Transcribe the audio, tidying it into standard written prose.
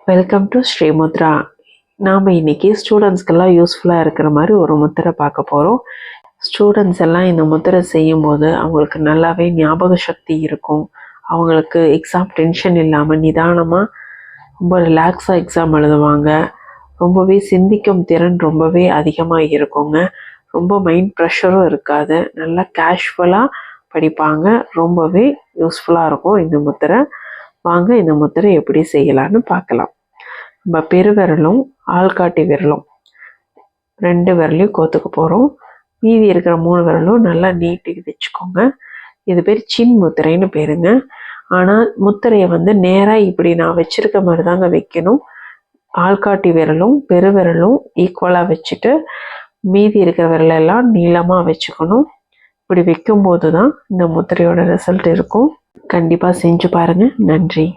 Welcome to Sri Mudra. நாம் இன்றைக்கி ஸ்டூடெண்ட்ஸ்க்கெல்லாம் யூஸ்ஃபுல்லாக இருக்கிற மாதிரி ஒரு முத்திரை பார்க்க போகிறோம். ஸ்டூடெண்ட்ஸ் எல்லாம் இந்த முத்திரை செய்யும்போது அவங்களுக்கு நல்லாவே ஞாபக சக்தி இருக்கும். அவங்களுக்கு எக்ஸாம் டென்ஷன் இல்லாமல் நிதானமாக ரொம்ப ரிலாக்ஸாக எக்ஸாம் எழுதுவாங்க. ரொம்பவே சிந்திக்கும் திறன் ரொம்பவே அதிகமாக இருக்குங்க. ரொம்ப மைண்ட் ப்ரெஷரும் இருக்காது. நல்லா கேஷுவலாக படிப்பாங்க. ரொம்பவே யூஸ்ஃபுல்லாக இருக்கும் இந்த முத்திரை. வாங்க இந்த முத்திரை எப்படி செய்யலான்னு பார்க்கலாம். நம்ம பெருவிரலும் ஆள்காட்டி விரலும் 2 விரலையும் கோத்துக்க போகிறோம். மீதி இருக்கிற 3 விரலும் நல்லா நீட்டி வச்சுக்கோங்க. இது பேர் சின் முத்திரைன்னு பேருங்க. ஆனால் முத்திரையை நேராக இப்படி நான் வச்சுருக்க மாதிரி தாங்க வைக்கணும். ஆள்காட்டி விரலும் பெருவிரலும் ஈக்குவலாக வச்சுட்டு மீதி இருக்கிற விரலெல்லாம் நீளமாக வச்சுக்கணும். இப்படி வைக்கும்போது தான் இந்த முத்திரையோட ரிசல்ட் இருக்கும். கண்டிப்பாக செஞ்சு பாருங்கள். நன்றி.